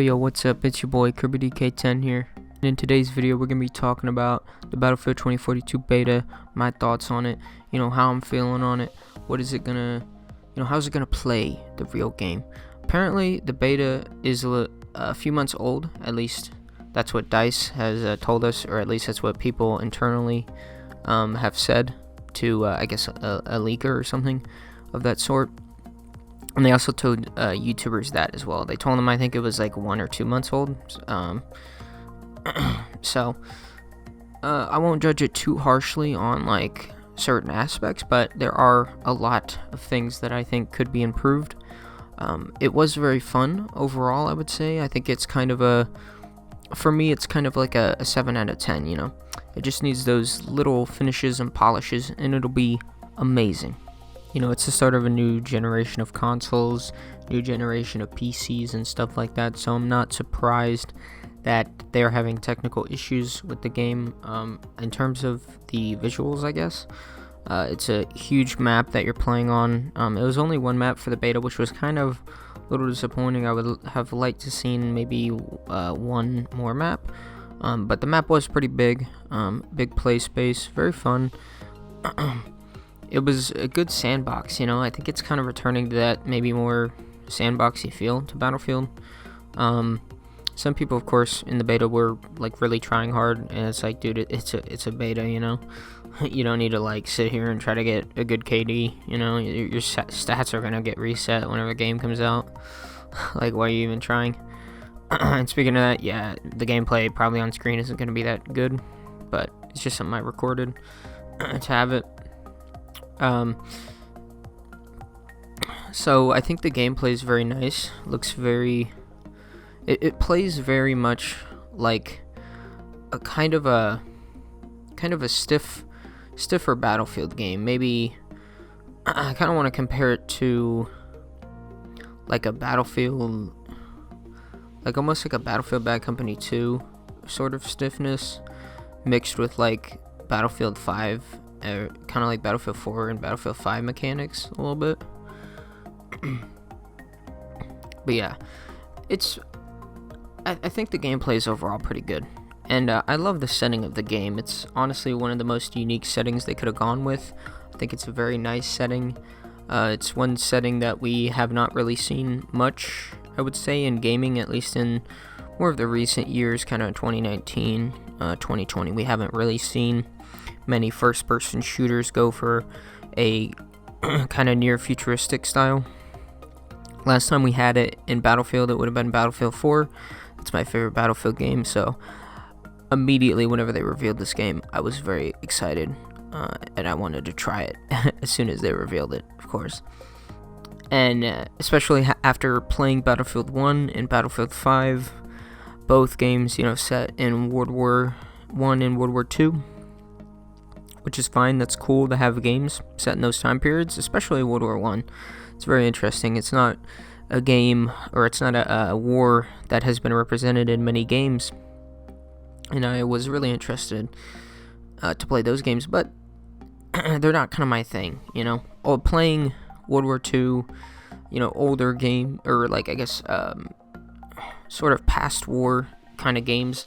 Yo, what's up? It's your boy KirbyDK10 here. And in today's video, we're going to be talking about the Battlefield 2042 beta, my thoughts on it, how I'm feeling on it, what is it going to, how's it going to play the real game. Apparently, the beta is a few months old, at least that's what DICE has told us, or at least that's what people internally have said to, I guess, a leaker or something of that sort. And they also told YouTubers that as well. They told them, I think it was like 1 or 2 months old. So I won't judge it too harshly on like certain aspects, but there are a lot of things that I think could be improved. It was very fun overall, I would say. I think it's kind of for me, it's kind of like a 7 out of 10, It just needs those little finishes and polishes, and it'll be amazing. It's the start of a new generation of consoles, new generation of PCs and stuff like that, so I'm not surprised that they're having technical issues with the game. In terms of the visuals, I guess, it's a huge map that you're playing on. It was only one map for the beta, which was kind of a little disappointing. I would have liked to seen maybe one more map, but the map was pretty big, big play space, very fun. It was a good sandbox, I think it's kind of returning to that maybe more sandboxy feel to Battlefield. Some people, of course, in the beta were like really trying hard, and it's like, dude, it's a beta, You don't need to like sit here and try to get a good KD, your stats are gonna get reset whenever the game comes out. Like, why are you even trying? And speaking of that, yeah, the gameplay probably on screen isn't gonna be that good, but it's just something I recorded to have it. So I think the gameplay is very nice. Looks very, it plays very much like a kind of a stiffer Battlefield game. Maybe I kind of want to compare it to like a Battlefield, like almost like a Battlefield Bad Company 2 sort of stiffness mixed with like Battlefield 5. Kind of like Battlefield 4 and Battlefield 5 mechanics a little bit. But yeah, I think the gameplay is overall pretty good, and I love the setting of the game. It's honestly one of the most unique settings they could have gone with. I think it's a very nice setting. It's one setting that we have not really seen much, I would say, in gaming, at least in more of the recent years, kind of 2019, 2020. We haven't really seen many first-person shooters go for a kind of near futuristic style. Last time we had it in Battlefield, it would have been Battlefield 4. It's my favorite Battlefield game, so immediately whenever they revealed this game, I was very excited, and I wanted to try it as soon as they revealed it, of course. And especially after playing Battlefield 1 and Battlefield 5, both games, set in World War I and World War II, which is fine. That's cool to have games set in those time periods, especially World War I. It's very interesting. It's not a game, or it's not a war that has been represented in many games, and I was really interested to play those games, but they're not kind of my thing, Or playing World War II, older game, or like, I guess, sort of past war kind of games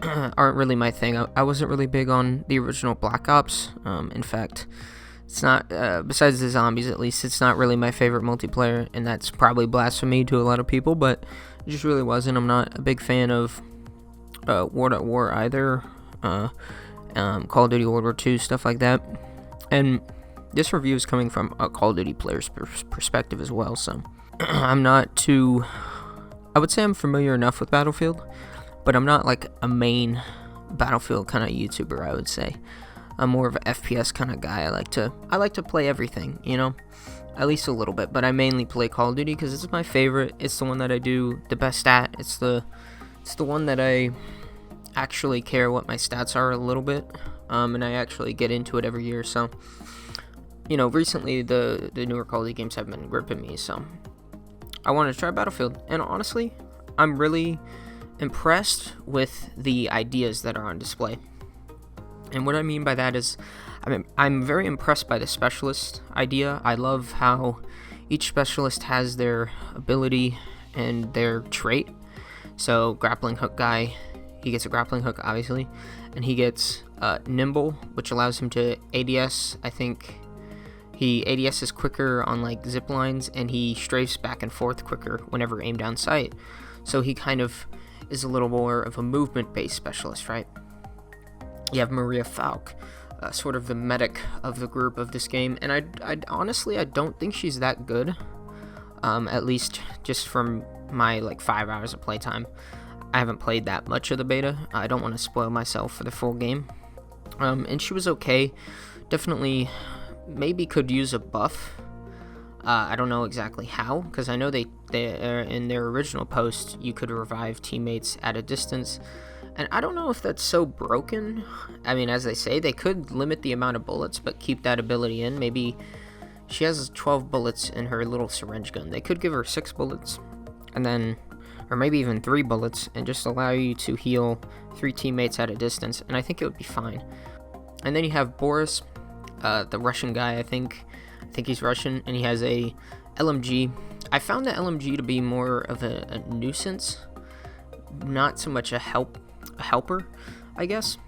aren't really my thing. I wasn't really big on the original Black Ops. In fact, it's not, besides the zombies at least, it's not really my favorite multiplayer, and that's probably blasphemy to a lot of people, but it just really wasn't. I'm not a big fan of World at War either, Call of Duty World War II, stuff like that. And this review is coming from a Call of Duty player's perspective as well, so I'm not too, I would say I'm familiar enough with Battlefield, but I'm not like a main Battlefield kind of YouTuber, I would say. I'm more of an FPS kind of guy. I like to play everything, at least a little bit, but I mainly play Call of Duty because it's my favorite. It's the one that I do the best at. It's the one that I actually care what my stats are a little bit, and I actually get into it every year. So, recently the newer Call of Duty games have been gripping me, so I wanted to try Battlefield, and honestly, I'm really impressed with the ideas that are on display. And what I mean by that is, I'm very impressed by the specialist idea. I love how each specialist has their ability and their trait. So grappling hook guy, he gets a grappling hook obviously, and he gets nimble, which allows him to ADS. I think he ADS is quicker on like zip lines, and he strafes back and forth quicker whenever aimed down sight. So he kind of is a little more of a movement-based specialist, right? You have Maria Falk, sort of the medic of the group of this game, and I honestly don't think she's that good, at least just from my like 5 hours of playtime. I haven't played that much of the beta. I don't want to spoil myself for the full game. And she was okay. Definitely, maybe could use a buff. I don't know exactly how, because I know they in their original post you could revive teammates at a distance, and I don't know if that's so broken. I mean, as they say, they could limit the amount of bullets, but keep that ability in. Maybe she has 12 bullets in her little syringe gun. They could give her 6 bullets, and then, or maybe even 3 bullets, and just allow you to heal 3 teammates at a distance, and I think it would be fine. And then you have Boris, the Russian guy, I think he's Russian, and he has a LMG. I found the LMG to be more of a nuisance, not so much a helper, I guess.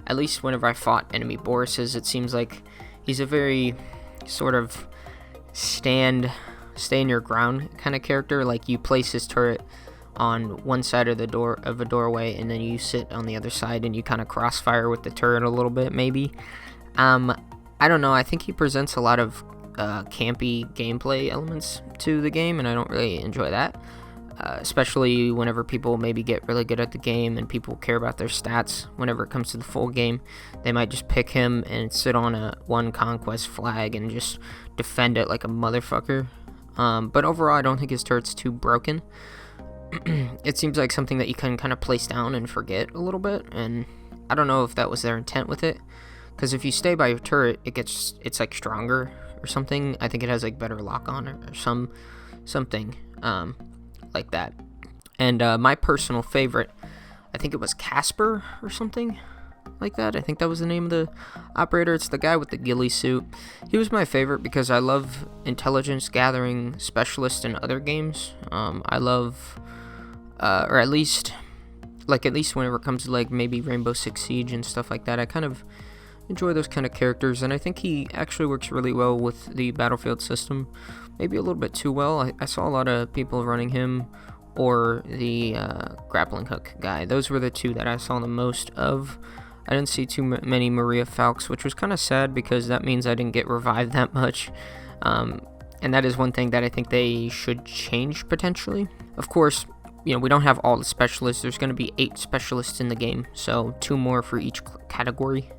At least whenever I fought enemy Borises, it seems like he's a very sort of stay in your ground kind of character. Like, you place his turret on one side of the door of a doorway, and then you sit on the other side and you kind of crossfire with the turret a little bit, maybe. I don't know, I think he presents a lot of campy gameplay elements to the game, and I don't really enjoy that, especially whenever people maybe get really good at the game and people care about their stats. Whenever it comes to the full game, they might just pick him and sit on a one conquest flag and just defend it like a motherfucker. But overall, I don't think his turret's too broken. It seems like something that you can kind of place down and forget a little bit, and I don't know if that was their intent with it, because if you stay by your turret, it's like stronger or something. I think it has like better lock on or something like that. And my personal favorite, I think it was Casper or something like that. I think that was the name of the operator. It's the guy with the ghillie suit. He was my favorite because I love intelligence gathering specialists in other games. I love, or at least whenever it comes to like maybe Rainbow Six Siege and stuff like that, I kind of enjoy those kind of characters, and I think he actually works really well with the Battlefield system. Maybe a little bit too well. I saw a lot of people running him or the grappling hook guy. Those were the two that I saw the most of. I didn't see too many Maria Falks, which was kind of sad because that means I didn't get revived that much. And that is one thing that I think they should change potentially. Of course, we don't have all the specialists. There's going to be 8 specialists in the game, so 2 more for each category.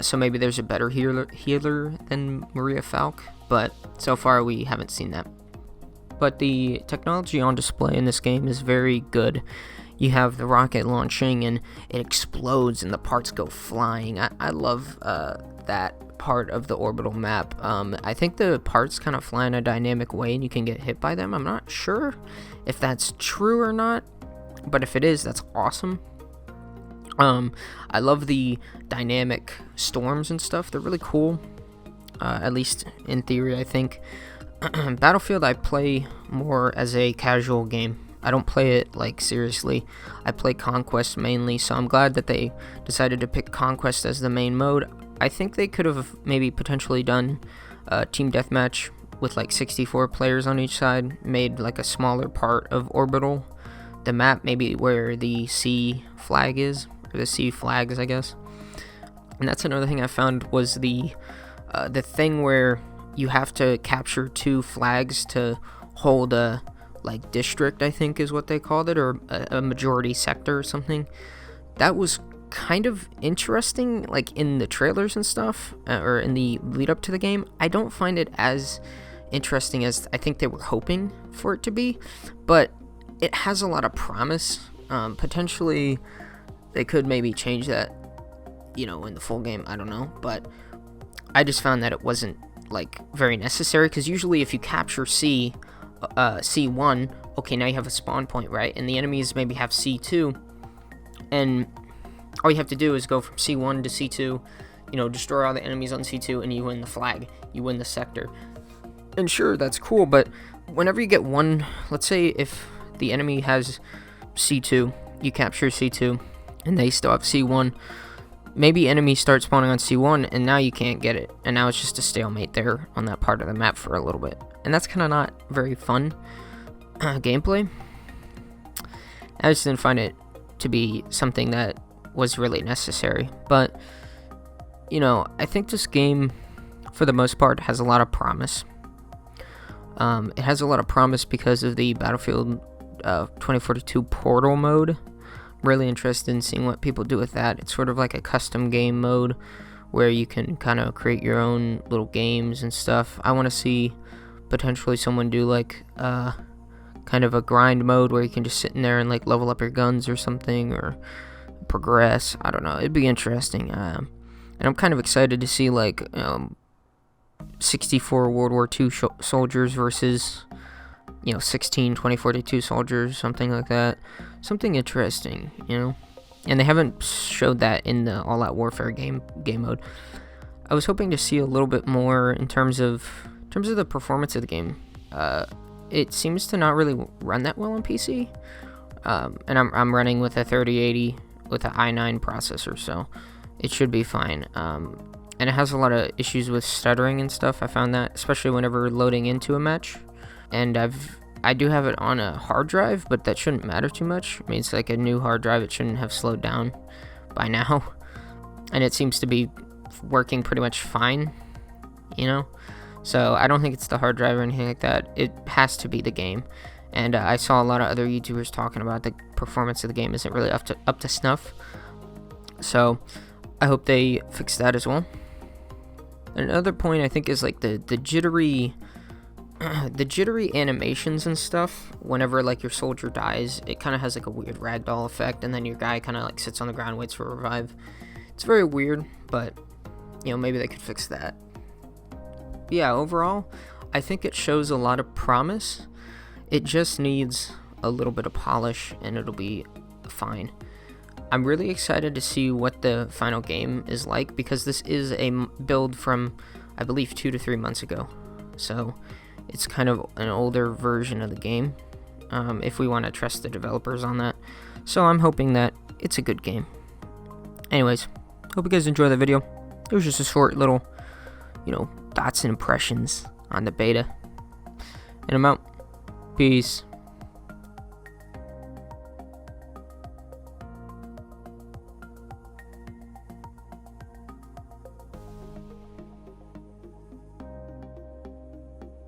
So maybe there's a better healer than Maria Falk, but so far we haven't seen that. But the technology on display in this game is very good. You have the rocket launching and it explodes and the parts go flying. I love that part of the orbital map. I think the parts kind of fly in a dynamic way and you can get hit by them. I'm not sure if that's true or not, but if it is, that's awesome. I love the dynamic storms and stuff. They're really cool, at least in theory, I think. Battlefield I play more as a casual game. I don't play it like seriously. I play Conquest mainly, so I'm glad that they decided to pick Conquest as the main mode. I think they could have maybe potentially done Team Deathmatch with like 64 players on each side, made like a smaller part of Orbital, the map, maybe where the C flag is, or the C flags, I guess. And that's another thing I found was the thing where you have to capture 2 flags to hold a like district, I think is what they called it, or a majority sector or something. That was kind of interesting, like in the trailers and stuff, or in the lead up to the game. I don't find it as interesting as I think they were hoping for it to be, but it has a lot of promise. Potentially they could maybe change that, in the full game, I don't know, but I just found that it wasn't like very necessary, because usually if you capture C1, okay, now you have a spawn point, right? And the enemies maybe have C2, and all you have to do is go from C1 to C2, destroy all the enemies on C2, and you win the flag, you win the sector. And sure, that's cool, but whenever you get one, let's say if the enemy has C2, you capture C2, and they still have C1. Maybe enemies start spawning on C1, and now you can't get it, and now it's just a stalemate there on that part of the map for a little bit, and that's kind of not very fun gameplay. I just didn't find it to be something that was really necessary, but you know, I think this game, for the most part, has a lot of promise. It has a lot of promise because of the Battlefield 2042 Portal mode. Really interested in seeing what people do with that. It's sort of like a custom game mode where you can kind of create your own little games and stuff. I want to see potentially someone do like kind of a grind mode where you can just sit in there and like level up your guns or something, or progress. I don't know, it'd be interesting. And I'm kind of excited to see like 64 World War II soldiers versus 16 2042 soldiers, something like that. Something interesting, and they haven't showed that in the All Out Warfare game mode. I was hoping to see a little bit more in terms of the performance of the game. It seems to not really run that well on PC, and I'm running with a 3080 with an i9 processor, so it should be fine. And it has a lot of issues with stuttering and stuff. I found that, especially whenever loading into a match. And I do have it on a hard drive, but that shouldn't matter too much. I mean, it's like a new hard drive. It shouldn't have slowed down by now. And it seems to be working pretty much fine, So I don't think it's the hard drive or anything like that. It has to be the game. And I saw a lot of other YouTubers talking about the performance of the game isn't really up to snuff. So I hope they fix that as well. Another point I think is like the jittery animations and stuff. Whenever like your soldier dies, it kind of has like a weird ragdoll effect, and then your guy kind of like sits on the ground, waits for a revive. It's very weird, but maybe they could fix that. But yeah, overall, I think it shows a lot of promise. It just needs a little bit of polish, and it'll be fine. I'm really excited to see what the final game is like, because this is a build from, I believe, 2 to 3 months ago. So it's kind of an older version of the game, if we want to trust the developers on that. So I'm hoping that it's a good game. Anyways, hope you guys enjoy the video. It was just a short little, thoughts and impressions on the beta. And I'm out. Peace.